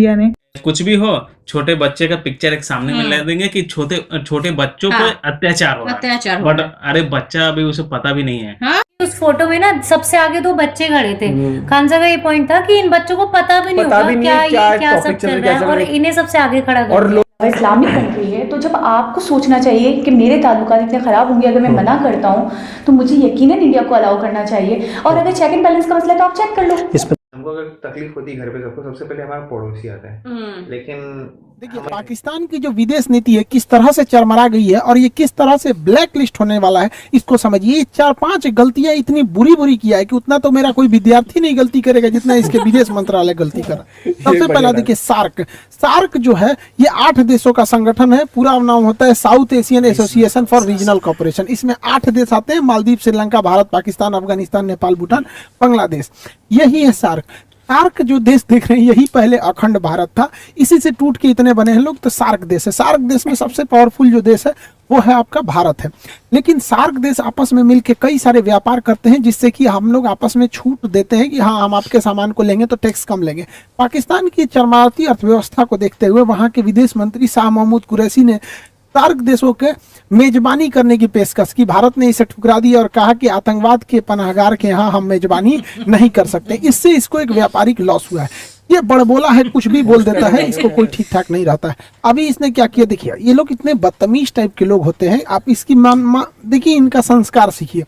India ने। कुछ भी हो, छोटे बच्चे का पिक्चर एक सामने में ला देंगे कि छोटे बच्चों पे अत्याचार हो रहा है, बट अरे बच्चा अभी उसे पता भी नहीं है। उस फोटो में ना सबसे आगे 2 बच्चे खड़े थे। खानसा का ये पॉइंट था कि इन बच्चों को पता भी नहीं होगा क्या सब चल रहा है और इन्हें सबसे आगे खड़ा कर दिया। इस्लामिक कंट्री है तो जब आपको सोचना चाहिए कि मेरे ताल्लुकात इतने ख़राब होंगे अगर मैं मना करता हूँ तो मुझे यकीनन इंडिया को अलाउ करना चाहिए। और अगर चेक एंड बैलेंस का मसला है तो आप चेक कर लो। हमको अगर तकलीफ होती है घर पे सबको, सबसे पहले हमारा पड़ोसी आता है। लेकिन देखिए पाकिस्तान की जो विदेश नीति है किस तरह से चरमरा गई है और ये किस तरह से ब्लैक लिस्ट होने वाला है, इसको समझिए। ये 4-5 गलतियां इतनी बुरी किया है कि उतना तो मेरा कोई विद्यार्थी नहीं गलती करेगा जितना इसके विदेश मंत्रालय गलती करा। सबसे पहला देखिए सार्क जो है ये 8 देशों का संगठन है। पूरा नाम होता है South Asian Association for Regional Cooperation. इसमें 8 देश आते हैं, मालदीव, श्रीलंका, भारत, पाकिस्तान, अफगानिस्तान, नेपाल, भूटान, बांग्लादेश, यही है सार्क। सार्क जो देश देख रहे हैं यही पहले अखंड भारत था, इसी से टूट के इतने बने हैं लोग, तो सार्क देश है। सार्क देश में सबसे पावरफुल जो देश है वो है आपका भारत है। लेकिन सार्क देश आपस में मिलकर कई सारे व्यापार करते हैं जिससे कि हम लोग आपस में छूट देते हैं कि हाँ हम आपके सामान को लेंगे तो टैक्स कम लेंगे। पाकिस्तान की चरमराती अर्थव्यवस्था को देखते हुए वहां के विदेश मंत्री शाह महमूद कुरैशी ने सार्क देशों के मेजबानी करने की पेशकश की। भारत ने इसे ठुकरा दिया और कहा कि आतंकवाद के पनाहगार के यहाँ हम मेजबानी नहीं कर सकते। इससे इसको एक व्यापारिक लॉस हुआ है। ये बड़बोला है, कुछ भी बोल देता है, इसको कोई ठीक ठाक नहीं रहता है। अभी इसने क्या किया देखिए, ये लोग इतने बदतमीज टाइप के लोग होते हैं, आप इसकी देखिए इनका संस्कार सीखिए।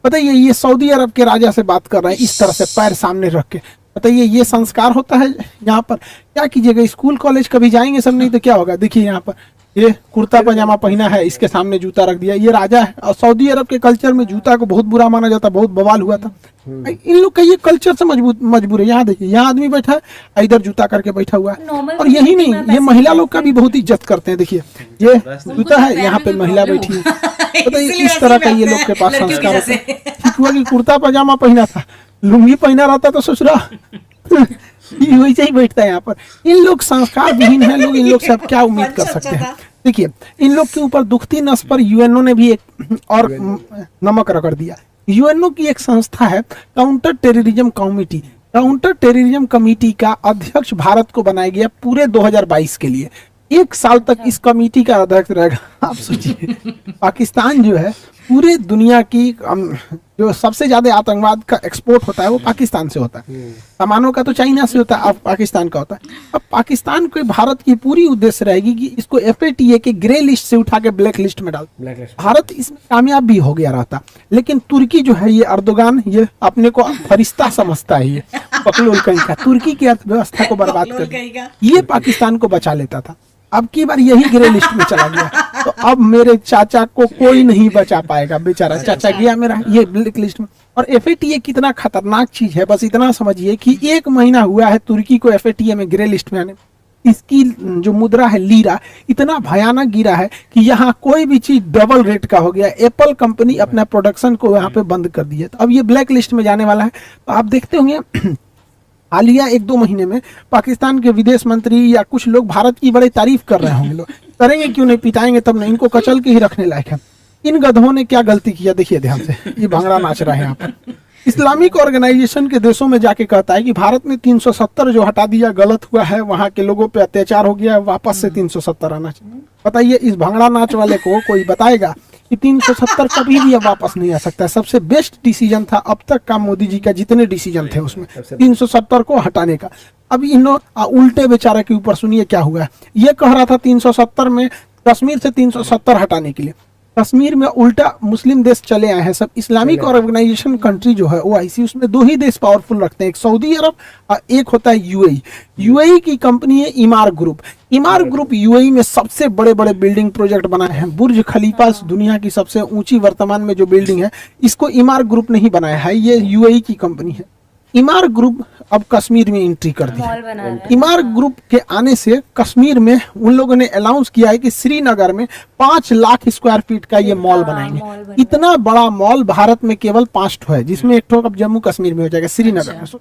बताइए ये सऊदी अरब के राजा से बात कर रहे हैं इस तरह से पैर सामने रख के, बताइए ये संस्कार होता है? यहाँ पर क्या कीजिएगा, स्कूल कॉलेज कभी जाएंगे सब, नहीं तो क्या होगा। देखिए यहाँ पर ये कुर्ता पजामा पहना है, इसके सामने जूता रख दिया, ये राजा है। और सऊदी अरब के कल्चर में जूता को बहुत बुरा माना जाता, बहुत बवाल हुआ था। इन लोग का ये कल्चर से मजबूर है। यहाँ देखिए यहाँ आदमी बैठा है, इधर जूता करके बैठा हुआ है। और यही नहीं, ये महिला लोग का भी बहुत इज्जत करते हैं। देखिए ये जूता है, यहाँ पे महिला बैठी है, बताइए इस तरह का ये लोग के पास संस्कार होता है। ठीक हुआ कि कुर्ता पजामा पहना था, लुंगी पहना रहता तो ससुरा वैसे ही बैठता है यहाँ पर। इन लोग संस्कार विहीन है लोग, इन लोग से आप क्या उम्मीद कर सकते हैं। देखिए इन लोग के ऊपर दुखती नस पर यूएनओ ने भी एक और नमक रगड़ दिया। यूएनओ की एक संस्था है counter terrorism committee. Counter terrorism committee का अध्यक्ष भारत को बनाया गया पूरे 2022 के लिए। 1 साल तक इस कमेटी का अध्यक्ष रहेगा। आप सोचिए पाकिस्तान जो है पूरे दुनिया की जो सबसे ज्यादा आतंकवाद का एक्सपोर्ट होता है वो पाकिस्तान से होता है। सामानों का तो चाइना से होता है, अब पाकिस्तान का होता है। अब पाकिस्तान को भारत की पूरी उद्देश्य रहेगी कि इसको FATA के ग्रे लिस्ट से उठा के ब्लैक लिस्ट में डाल। भारत इसमें कामयाब भी हो गया रहता, लेकिन तुर्की जो है ये अर्दोगान ये अपने को फरिश्ता समझता है, ये पकलोल कहीं का तुर्की की अर्थव्यवस्था को बर्बाद कर ये पाकिस्तान को बचा लेता था। अब की बार यही ग्रे लिस्ट में चला गया, तो अब मेरे चाचा को कोई नहीं बचा पाएगा, बेचारा चाचा गया मेरा ये ब्लैक लिस्ट में। और FATA कितना खतरनाक चीज है, बस इतना समझिए कि 1 महीना हुआ है तुर्की को FATA में ग्रे लिस्ट में आने। इसकी जो मुद्रा है लीरा इतना भयानक गिरा है कि यहाँ कोई भी चीज डबल रेट का हो गया। एप्पल कंपनी अपना प्रोडक्शन को यहाँ पे बंद कर दी है, तो अब ये ब्लैक लिस्ट में जाने वाला है। तो आप देखते होंगे हालिया 1-2 महीने में पाकिस्तान के विदेश मंत्री या कुछ लोग भारत की बड़ी तारीफ कर रहे होंगे। लोग करेंगे क्यों नहीं, पिटाएंगे तब नहीं, इनको कचल के ही रखने लायक है। इन गधों ने क्या गलती किया देखिए ध्यान से, ये भंगड़ा नाच रहा है यहाँ पर। इस्लामिक ऑर्गेनाइजेशन के देशों में जाके कहता है कि भारत ने 370 जो हटा दिया गलत हुआ है, वहां के लोगों पे अत्याचार हो गया, वापस से 370 आना चाहिए। बताइए इस भंगड़ा नाच वाले को कोई बताएगा कि 370 कभी भी अब वापस नहीं आ सकता है। सबसे बेस्ट डिसीजन था अब तक का मोदी जी का, जितने डिसीजन थे उसमें 370 को हटाने का। अब इन उल्टे बेचारे के ऊपर सुनिए क्या हुआ है। ये कह रहा था 370 में कश्मीर से 370 हटाने के लिए, कश्मीर में उल्टा मुस्लिम देश चले आए हैं सब। इस्लामिक ऑर्गेनाइजेशन कंट्री जो है OIC, उसमें 2 ही देश पावरफुल रखते हैं, एक सऊदी अरब और एक होता है UAE। UAE की कंपनी है इमार ग्रुप। इमार ग्रुप UAE में सबसे बड़े बड़े बिल्डिंग प्रोजेक्ट बनाए हैं। बुर्ज खलीफा दुनिया की सबसे ऊंची वर्तमान में जो बिल्डिंग है, इसको इमार ग्रुप ने ही बनाया है, ये UAE की कंपनी है। इमार ग्रुप अब कश्मीर में एंट्री कर दी है। इमार ग्रुप के आने से कश्मीर में उन लोगों ने अनाउंस किया है कि श्रीनगर में 5 लाख स्क्वायर फीट का ये मॉल बनाएंगे। इतना बड़ा मॉल भारत में केवल 5 ठो है, जिसमें एक ठो अब जम्मू कश्मीर में हो जाएगा, श्रीनगर में।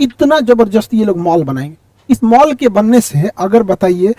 इतना जबरदस्त ये लोग मॉल बनाएंगे। इस मॉल के बनने से अगर बताइए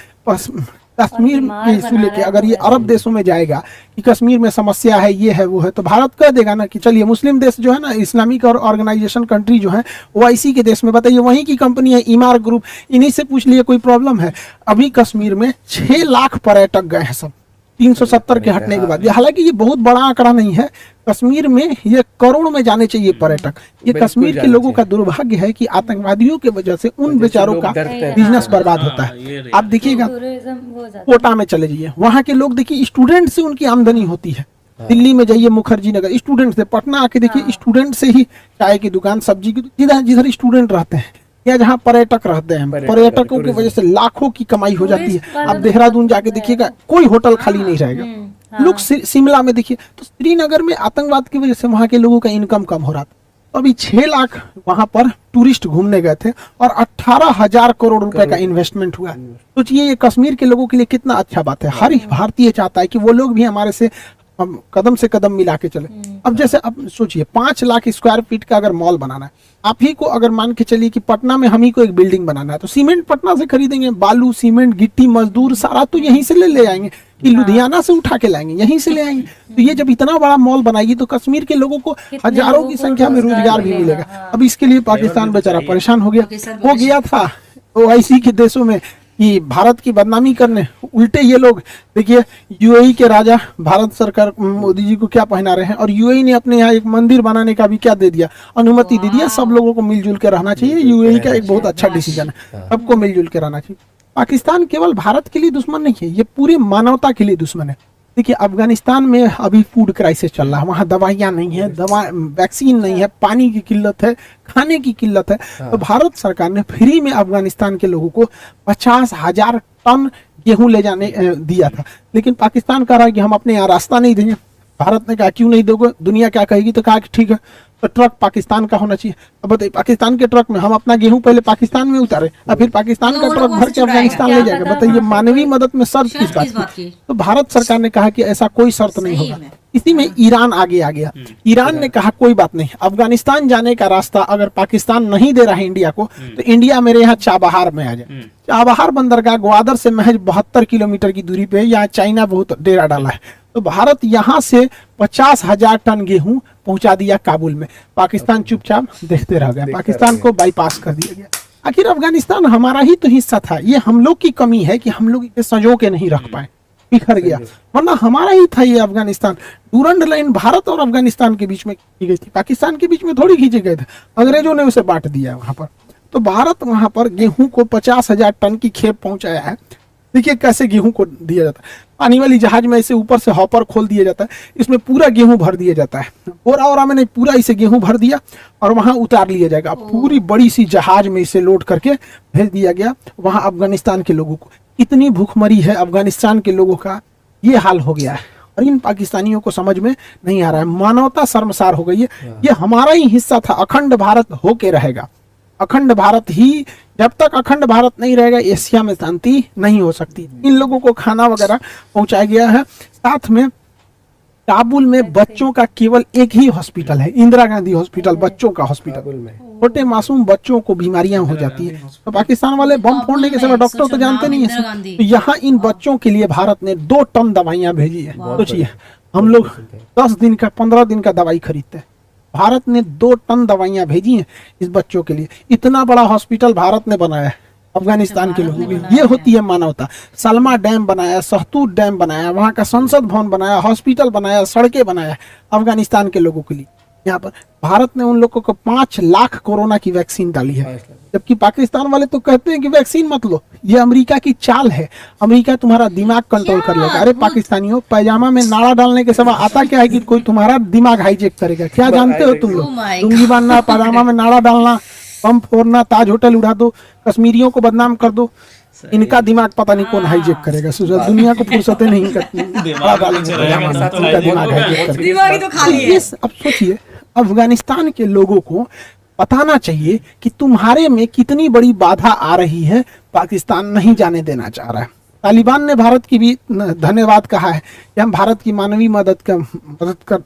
कश्मीर के इशू लेके अगर ये अरब देशों में जाएगा कि कश्मीर में समस्या है, ये है वो है, तो भारत कह देगा ना कि चलिए मुस्लिम देश जो है ना, इस्लामिक और ऑर्गेनाइजेशन कंट्री जो है OIC के देश में, बताइए वहीं की कंपनी है ईमार ग्रुप, इन्हीं से पूछ लिए कोई प्रॉब्लम है। अभी कश्मीर में 6 लाख पर्यटक गए हैं सब 370 के हटने के बाद। हालांकि ये बहुत बड़ा आंकड़ा नहीं है, कश्मीर में ये करोड़ में जाने चाहिए पर्यटक। ये कश्मीर के लोगों का दुर्भाग्य है कि आतंकवादियों के वजह से उन बेचारों का बिजनेस बर्बाद होता है। आप देखिएगा कोटा में चले जाइए, वहाँ के लोग देखिए स्टूडेंट से उनकी आमदनी होती है। दिल्ली में जाइए मुखर्जी नगर, स्टूडेंट से, पटना आके देखिए स्टूडेंट से ही चाय की दुकान, सब्जी की, जिधर जिधर स्टूडेंट रहते हैं या जहाँ पर्यटक रहते हैं, पर्यटकों की वजह से लाखों की कमाई हो जाती है। आप देहरादून जाके देखिएगा कोई होटल खाली नहीं रहेगा। लोग शिमला में देखिए, तो श्रीनगर में आतंकवाद की वजह से वहाँ के लोगों का इनकम कम हो रहा था। तो अभी 6 लाख वहां पर टूरिस्ट घूमने गए थे और 18,000 करोड़ रुपए का इन्वेस्टमेंट हुआ। सोचिए ये कश्मीर के लोगों के लिए कितना अच्छा बात है। हर भारतीय चाहता है कि वो लोग भी हमारे से कदम से कदम मिला के चले। अब जैसे अब सोचिए 5 लाख स्क्वायर फीट का अगर मॉल बनाना है, आप ही को अगर मान के चलिए कि पटना में हम ही को एक बिल्डिंग बनाना है, तो सीमेंट पटना से खरीदेंगे, बालू सीमेंट गिट्टी मजदूर सारा तो यहीं से ले आएंगे कि लुधियाना से उठा के लाएंगे, यहीं से ले आएंगे। तो ये जब इतना बड़ा मॉल बनाएगी तो कश्मीर के लोगों को हजारों की संख्या में रोजगार भी मिलेगा। अब इसके लिए पाकिस्तान बेचारा परेशान हो गया था OIC के देशों में कि भारत की बदनामी करने। उल्टे ये लोग देखिए UAE के राजा भारत सरकार मोदी जी को क्या पहना रहे हैं, और UAE ने अपने यहाँ एक मंदिर बनाने का भी क्या दे दिया, अनुमति दे दिया। सब लोगों को मिलजुल के रहना चाहिए। UAE का एक बहुत अच्छा डिसीजन है, सबको मिलजुल के रहना चाहिए। पाकिस्तान केवल भारत के लिए दुश्मन नहीं है, ये पूरी मानवता के लिए दुश्मन है। देखिए अफगानिस्तान में अभी फूड क्राइसिस चल रहा है, वहाँ दवाइयाँ नहीं है, वैक्सीन नहीं है, पानी की किल्लत है, खाने की किल्लत है। तो भारत सरकार ने फ्री में अफगानिस्तान के लोगों को 50,000 टन गेहूं ले जाने दिया था, लेकिन पाकिस्तान कह रहा है कि हम अपने यहाँ रास्ता नहीं देंगे। भारत ने कहा क्यों नहीं दोगे, दुनिया क्या कहेगी, तो कहा कि ठीक है तो ट्रक पाकिस्तान का होना चाहिए। अब बताइए पाकिस्तान के ट्रक में हम अपना गेहूं पहले पाकिस्तान में उतारे और फिर पाकिस्तान का ट्रक भर के अफगानिस्तान ले जाएगा। बताइए मानवीय मदद में शर्त किस बात की? तो भारत सरकार ने कहा कि ऐसा कोई शर्त नहीं होगा। इसी में ईरान आगे आ गया। ईरान ने कहा कोई बात नहीं, अफगानिस्तान जाने का रास्ता अगर पाकिस्तान नहीं दे रहा है इंडिया को, तो इंडिया मेरे यहाँ चाबहार में आ जाए। चाबहार बंदरगाह ग्वादर से महज 72 किलोमीटर की दूरी पे, यहाँ चाइना बहुत डेरा डाला है। तो भारत यहाँ से 50,000 टन गेहूं पहुंचा दिया काबुल में। पाकिस्तान चुपचाप देखते रह गया, पाकिस्तान को बाईपास कर दिया गया। आखिर अफगानिस्तान हमारा ही तो हिस्सा था, ये हम लोग की कमी है कि हम लोग इसे संजो के नहीं रख पाए, बिखर गया, वरना हमारा ही था ये अफगानिस्तान। डूरंड लाइन भारत और अफगानिस्तान के बीच में की गई थी, पाकिस्तान के बीच में थोड़ी खींचे गए थे, अंग्रेजों ने उसे बांट दिया वहां पर। तो भारत वहां पर गेहूं को 50,000 टन की खेप पहुंचाया है। देखिए कैसे गेहूं को दिया जाता है, पानी वाली जहाज में इसे ऊपर से हॉपर खोल दिया जाता है, इसमें पूरा गेहूं भर दिया जाता है, बोरा में नहीं, पूरा इसे गेहूं भर दिया और वहां उतार लिया जाएगा। पूरी बड़ी सी जहाज में इसे लोड करके भेज दिया गया वहां अफगानिस्तान के लोगों को। इतनी भूखमरी है अफगानिस्तान के लोगों का, ये हाल हो गया है और इन पाकिस्तानियों को समझ में नहीं आ रहा है। मानवता शर्मसार हो गई है, ये हमारा ही हिस्सा था, अखंड भारत होके रहेगा। अखंड भारत ही, जब तक अखंड भारत नहीं रहेगा एशिया में शांति नहीं हो सकती। इन लोगों को खाना वगैरह पहुंचाया गया है। साथ में काबुल में बच्चों का केवल एक ही हॉस्पिटल है, इंदिरा गांधी हॉस्पिटल, बच्चों का हॉस्पिटल। छोटे मासूम बच्चों को बीमारियां हो जाती है, तो पाकिस्तान वाले बम फोड़ने के समय डॉक्टर तो जानते नहीं है। तो यहाँ इन बच्चों के लिए भारत ने 2 टन दवाइयां भेजी है। सोचिए हम लोग 10 दिन का 15 दिन का दवाई खरीदते हैं, भारत ने 2 टन दवाइयां भेजी हैं इस बच्चों के लिए। इतना बड़ा हॉस्पिटल भारत ने बनाया है अफगानिस्तान के लोगों के, ये होती है मानवता। सलमा डैम बनाया, सहतूत डैम बनाया, वहां का संसद भवन बनाया, हॉस्पिटल बनाया, सड़कें बनाया अफगानिस्तान के लोगों के लिए। यहाँ पर भारत ने उन लोगों को 5 लाख कोरोना की वैक्सीन डाली है, जबकि पाकिस्तान वाले तो कहते हैं कि वैक्सीन मत लो, ये अमेरिका की चाल है, अमेरिका तुम्हारा दिमाग कंट्रोल कर लेगा। अरे पाकिस्तानियों, पैजामा में नाड़ा डालने के समय आता क्या है कि कोई तुम्हारा दिमाग हाईजेक करेगा, क्या जानते हो तुम लोग? लुंगी बांधना, पैजामा में नाड़ा डालना, बम फोड़ना, ताज होटल उड़ा दो, कश्मीरियों को बदनाम कर दो, इनका दिमाग पता नहीं कौन हाईजेक करेगा। दुनिया को फुर्सतें नहीं करती, अब सोचिए अफगानिस्तान के लोगों को बताना चाहिए कि तुम्हारे में कितनी बड़ी बाधा आ रही है, पाकिस्तान नहीं जाने देना चाह रहा है। तालिबान ने भारत की भी धन्यवाद कहा है कि हम भारत की मानवीय मदद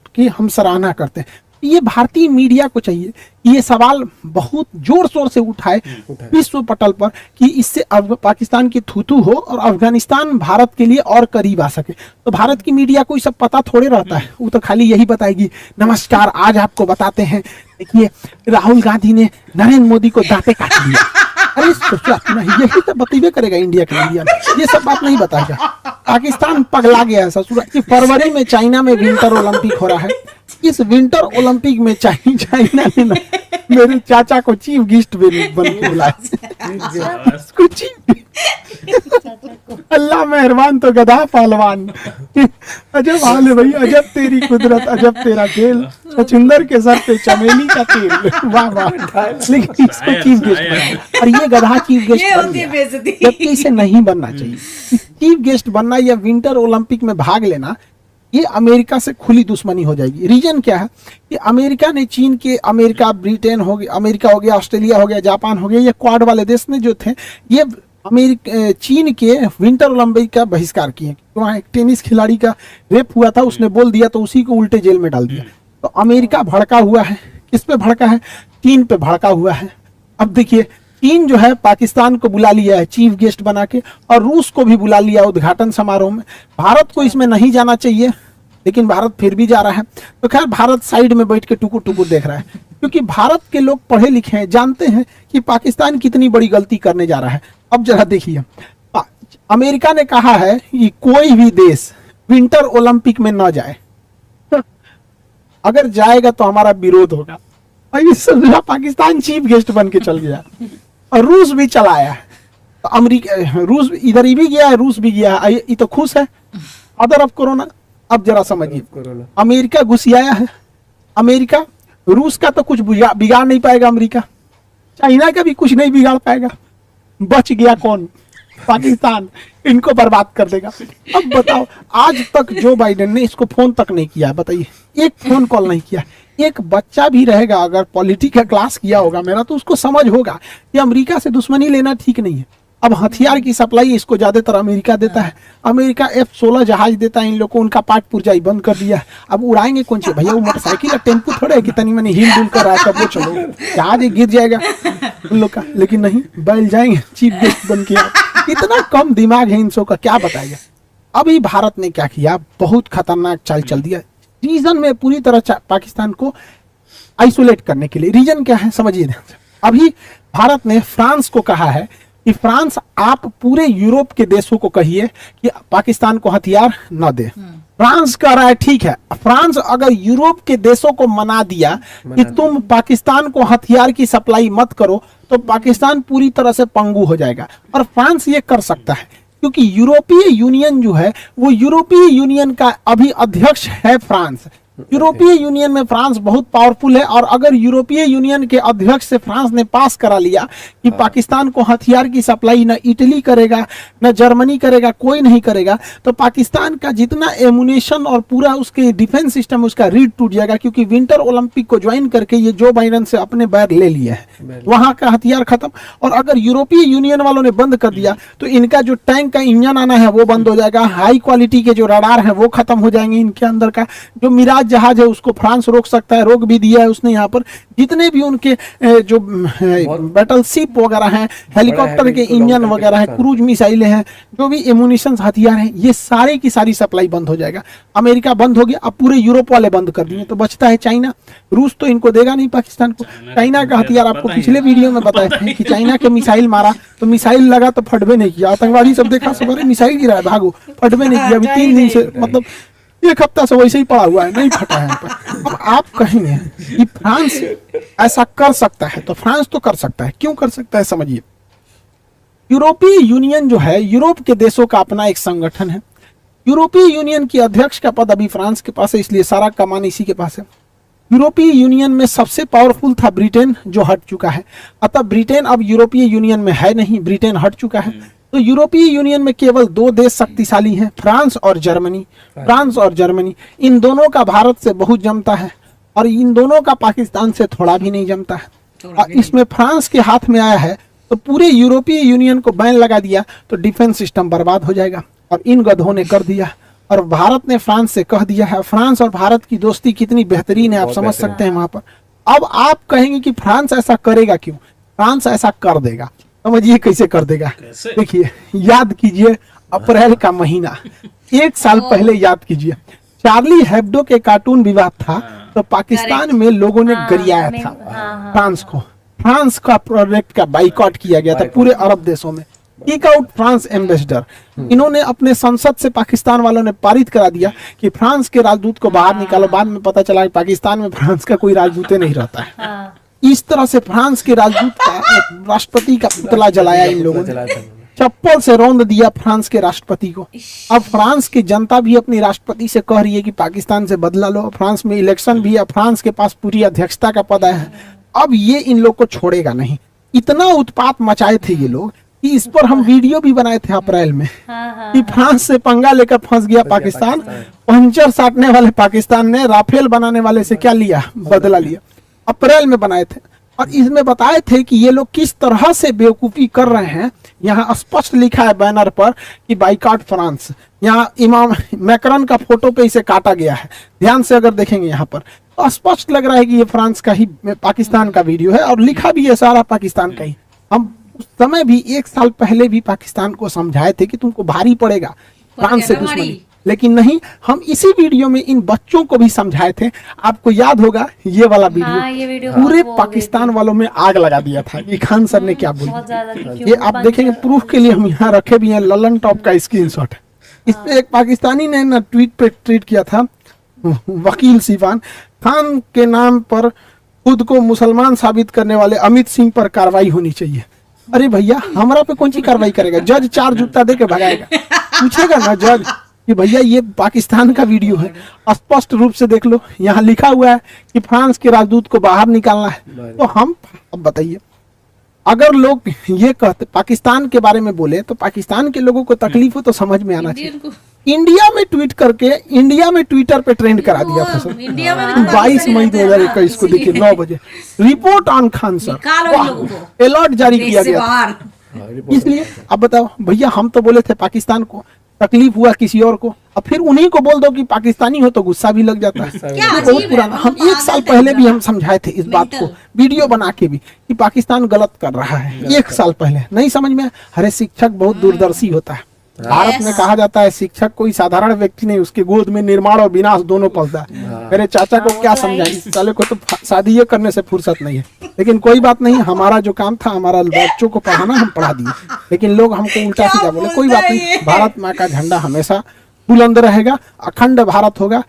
की हम सराहना करते हैं। ये भारतीय मीडिया को चाहिए, ये सवाल बहुत जोर शोर से उठाए विश्व पटल पर कि इससे पाकिस्तान की थूथू हो और अफगानिस्तान भारत के लिए और करीब आ सके। तो भारत की मीडिया को ये सब पता थोड़े रहता है, वो तो खाली यही बताएगी, नमस्कार आज आपको बताते हैं देखिए राहुल गांधी ने नरेंद्र मोदी को दांते काट दिया। अरे यही तो बतेबे करेगा इंडिया के मीडिया में, ये सब बात नहीं बताएगा। पाकिस्तान पगला गया है ससुरा कि फरवरी में चाइना में विंटर ओलंपिक हो रहा है। इस विंटर ओलंपिक में चाइना ने ना मेरे चाचा को चीफ गेस्ट बन के बुलाया। अल्लाह मेहरबान तो गधा पहलवान। अजब हाल है भाई, अजब तेरी कुदरत, अजब तेरा खेल, सचिंदर के सर पे चमेली का तेल। वाह वाह, लेकिन इसको चीफ गेस्ट बना और ये गधा चीफ गेस्ट बन गया, जबकि इसे नहीं बनना चाहिए। चीफ गेस्ट बनना या विंटर ओलंपिक में भाग लेना ये अमेरिका से खुली दुश्मनी हो जाएगी। रीजन क्या है कि अमेरिका ने चीन के, अमेरिका ब्रिटेन हो गया, अमेरिका हो गया, ऑस्ट्रेलिया हो गया, जापान हो गया, ये क्वाड वाले देश ने जो थे ये चीन के विंटर ओलंपिक का बहिष्कार किए। वहाँ एक टेनिस खिलाड़ी का रेप हुआ था, उसने बोल दिया तो उसी को उल्टे जेल में डाल दिया। तो अमेरिका भड़का हुआ है, किस पे भड़का है? चीन पे भड़का हुआ है। अब देखिए चीन जो है पाकिस्तान को बुला लिया है चीफ गेस्ट बना के, और रूस को भी बुला लिया उद्घाटन समारोह में। भारत को इसमें नहीं जाना चाहिए, लेकिन भारत फिर भी जा रहा है। तो खैर भारत साइड में बैठ के टुकुर टुकुर देख रहा है, क्योंकि भारत के लोग पढ़े लिखे हैं, जानते हैं कि पाकिस्तान कितनी बड़ी गलती करने जा रहा है। अब जरा देखिए, अमेरिका ने कहा है कि कोई भी देश विंटर ओलंपिक में न जाए, अगर जाएगा तो हमारा विरोध होगा। और पाकिस्तान चीफ गेस्ट बन के चल गया, और रूस भी चला आया है। तो अमेरिका, रूस इधर ही भी गया है, रूस भी गया है, ये तो खुश है। Other of corona. अब जरा समझिए, अमेरिका घुसियाया है, अमेरिका रूस का तो कुछ बिगाड़ नहीं पाएगा, अमेरिका चाइना का भी कुछ नहीं बिगाड़ पाएगा। बच गया कौन? पाकिस्तान, इनको बर्बाद कर देगा। अब बताओ, आज तक जो बाइडेन ने इसको फोन तक नहीं किया, बताइए, एक फोन कॉल नहीं किया। एक बच्चा भी रहेगा अगर पॉलिटिक्स का क्लास किया होगा मेरा, तो उसको समझ होगा कि अमेरिका से दुश्मनी लेना ठीक नहीं है। अब हथियार की सप्लाई इसको ज्यादातर अमेरिका देता है। अमेरिका F-16 जहाज देता है इन लोग को, उनका पाठ पुर्जाई बंद कर दिया है। अब उड़ाएंगे कौन से भैया? वो मोटरसाइकिल या टेम्पो थोड़े है कि तनी मनी हिल डुल कर रहा है तब वो चलो, जहाज गिर जाएगा उन लोग का। लेकिन नहीं, बैल जाएंगे चीफ गेस्ट बन के। इतना कम दिमाग है इन सब का, क्या बताएगा। अभी भारत ने क्या किया, बहुत खतरनाक चाल चल दिया रीजन में, पूरी तरह पाकिस्तान को आइसोलेट करने के लिए। रीजन क्या है समझिए। अभी भारत ने फ्रांस को कहा है कि फ्रांस आप पूरे यूरोप के देशों को कहिए कि पाकिस्तान को हथियार न दे। फ्रांस कह रहा है ठीक है। फ्रांस अगर यूरोप के देशों को मना दिया कि तुम पाकिस्तान को हथियार की सप्लाई मत करो, तो पाकिस्तान पूरी तरह से पंगु हो जाएगा। और फ्रांस ये कर सकता है क्योंकि यूरोपीय यूनियन जो है वो यूरोपीय यूनियन का अभी अध्यक्ष है फ्रांस। यूरोपीय यूनियन में फ्रांस बहुत पावरफुल है, और अगर यूरोपीय यूनियन के अध्यक्ष से फ्रांस ने पास करा लिया कि पाकिस्तान को हथियार की सप्लाई न इटली करेगा न जर्मनी करेगा, कोई नहीं करेगा, तो पाकिस्तान का जितना एमुनेशन और पूरा उसके डिफेंस सिस्टम उसका रीढ़ टूट जाएगा। क्योंकि विंटर ओलंपिक को ज्वाइन करके ये जो बाइडेन से अपने बैर ले लिया है, वहां का हथियार खत्म। और अगर यूरोपीय यूनियन वालों ने बंद कर दिया तो इनका जो टैंक का इंजन आना है वो बंद हो जाएगा, हाई क्वालिटी के जो रडार है वो खत्म हो जाएंगे इनके अंदर का। जो मिराज जहाज है उसको फ्रांस रोक सकता है, रोक भी दिया है उसने। यहाँ पर जितने भी उनके जो बैटल शिप वगैरह हैं, हेलीकॉप्टर के इंजन वगैरह हैं, क्रूज मिसाइलें हैं, जो भी एमुनिशन हथियार हैं, ये सारे की सारी सप्लाई बंद हो जाएगा। अमेरिका बंद हो गया, अब पूरे यूरोप वाले बंद कर दिए, तो बचता है चाइना। रूस तो इनको देगा नहीं पाकिस्तान को। चाइना का हथियार आपको पिछले वीडियो में बताए थे कि चाइना के मिसाइल मारा तो मिसाइल लगा तो फटबे नहीं किया। आतंकवादी सब देखा, सब मिसाइल गिरा है भागो, फटबे नहीं किया। अभी 3 दिन से, मतलब एक हफ्ता से वैसे ही पड़ा हुआ है, नहीं फटा है। अब आप कहेंगे कि फ्रांस ऐसा कर सकता है, तो फ्रांस तो कर सकता है। क्यों कर सकता है समझिए। यूरोपीय यूनियन जो है, यूरोप के देशों का अपना एक संगठन है। यूरोपीय यूनियन की अध्यक्ष का पद अभी फ्रांस के पास है, इसलिए सारा कमान इसी के पास है। यूरोपीय यूनियन में सबसे पावरफुल था ब्रिटेन, जो हट चुका है। अतः ब्रिटेन अब यूरोपीय यूनियन में है नहीं, ब्रिटेन हट चुका है। तो यूरोपीय यूनियन में केवल 2 देश शक्तिशाली हैं, फ्रांस और जर्मनी। फ्रांस और जर्मनी, इन दोनों का भारत से बहुत जमता है, और इन दोनों का पाकिस्तान से थोड़ा भी नहीं जमता है। और इसमें फ्रांस के हाथ में आया है तो पूरे यूरोपीय यूनियन को बैन लगा दिया तो डिफेंस सिस्टम बर्बाद हो जाएगा। और इन गधों ने कर दिया। और भारत ने फ्रांस से कह दिया है। फ्रांस और भारत की दोस्ती कितनी बेहतरीन है, आप समझ सकते हैं वहां पर। अब आप कहेंगे कि फ्रांस ऐसा करेगा क्यों? फ्रांस ऐसा कर देगा, समझिए कैसे कर देगा। देखिए, याद कीजिए अप्रैल का महीना, 1 साल पहले याद कीजिए, चार्ली हेब्डो के कार्टून विवाद था, तो पाकिस्तान में लोगों ने गरियाया था फ्रांस को। फ्रांस का प्रोडक्ट का बाइकआउट किया गया था पूरे अरब देशों में। किक आउट फ्रांस एम्बेसडर, इन्होंने अपने संसद से पाकिस्तान वालों ने पारित करा दिया कि फ्रांस के राजदूत को बाहर निकालो। बाद में पता चला कि पाकिस्तान में फ्रांस का कोई राजदूत नहीं रहता है। इस तरह से फ्रांस के राजदूत का, राष्ट्रपति का पुतला जलाया इन लोगों ने, चप्पल से रौंद दिया फ्रांस के राष्ट्रपति को। अब फ्रांस की जनता भी अपनी राष्ट्रपति से कह रही है कि पाकिस्तान से बदला लो। फ्रांस में इलेक्शन भी है, फ्रांस के पास पूरी अध्यक्षता का पद है। अब ये इन लोग को छोड़ेगा नहीं। इतना उत्पात मचाए थे ये लोग कि इस पर हम वीडियो भी बनाए थे अप्रैल में कि फ्रांस से पंगा लेकर फंस गया पाकिस्तान। पंचर साटने वाले पाकिस्तान ने राफेल बनाने वाले से क्या लिया, बदला लिया। अप्रैल में बनाए थे और इसमें बताए थे कि ये लोग किस तरह से बेवकूफी कर रहे हैं। यहाँ स्पष्ट लिखा है बैनर पर कि बाइकआउट फ्रांस। यहाँ इमाम मैक्रॉन का फोटो पे इसे काटा गया है। ध्यान से अगर देखेंगे यहाँ पर तो स्पष्ट लग रहा है कि ये फ्रांस का ही, पाकिस्तान का वीडियो है और लिखा भी है सारा पाकिस्तान का ही। हम उस समय भी 1 साल पहले भी पाकिस्तान को समझाए थे कि तुमको भारी पड़ेगा फ्रांस से दुश्मनी, लेकिन नहीं। हम इसी वीडियो में इन बच्चों को भी समझाए थे। आपको याद होगा ये वाला वीडियो, पूरे पाकिस्तान वालों में आग लगा दिया था कि खान सर ने क्या बोला। ये आप देखेंगे, प्रूफ के लिए हम यहाँ रखे भी हैं, ललन टॉप का स्क्रीनशॉट। इस पे एक पाकिस्तानी ने ना ट्वीट पे ट्वीट किया था, वकील सिवान खान के नाम पर खुद को मुसलमान साबित करने वाले अमित सिंह पर कार्रवाई होनी चाहिए। अरे भैया, हमारा पे कौन सी कार्रवाई करेगा? जज 4 जूता दे के भगाएगा। पूछेगा ना जज कि भैया ये पाकिस्तान का वीडियो है, स्पष्ट रूप से देख लो, यहाँ लिखा हुआ है कि फ्रांस के राजदूत को बाहर निकालना है। तो हम, अब बताइए, अगर लोग ये कहते पाकिस्तान के बारे में बोले तो पाकिस्तान के लोगों को तकलीफ हो तो समझ में आना चाहिए। इंडिया में ट्वीट करके इंडिया में ट्विटर पे ट्रेंड करा दिया था सर। 22 मई 2021 को देखिए 9 बजे report on Khan sir, alert जारी किया गया। इसलिए अब बताओ भैया, हम तो बोले थे पाकिस्तान को तकलीफ हुआ किसी और को, अब फिर उन्हीं को बोल दो कि पाकिस्तानी हो तो गुस्सा भी लग जाता है। बहुत पुराना, हम 1 साल पहले भी हम समझाए थे इस बात को, वीडियो बना के भी, कि पाकिस्तान गलत कर रहा है। 1 साल पहले नहीं समझ में। अरे शिक्षक बहुत दूरदर्शी होता है। भारत में कहा जाता है शिक्षक कोई साधारण व्यक्ति नहीं, उसके गोद में निर्माण और विनाश दोनों पलता है। मेरे चाचा को क्या समझाए, इस साले को तो शादी करने से फुर्सत नहीं है। लेकिन कोई बात नहीं, हमारा जो काम था, हमारा बच्चों को पढ़ाना, हम पढ़ा दिए। लेकिन लोग हमको उल्टा सीधा बोले, कोई बात नहीं, भारत माँ का झंडा हमेशा बुलंद रहेगा, अखंड भारत होगा।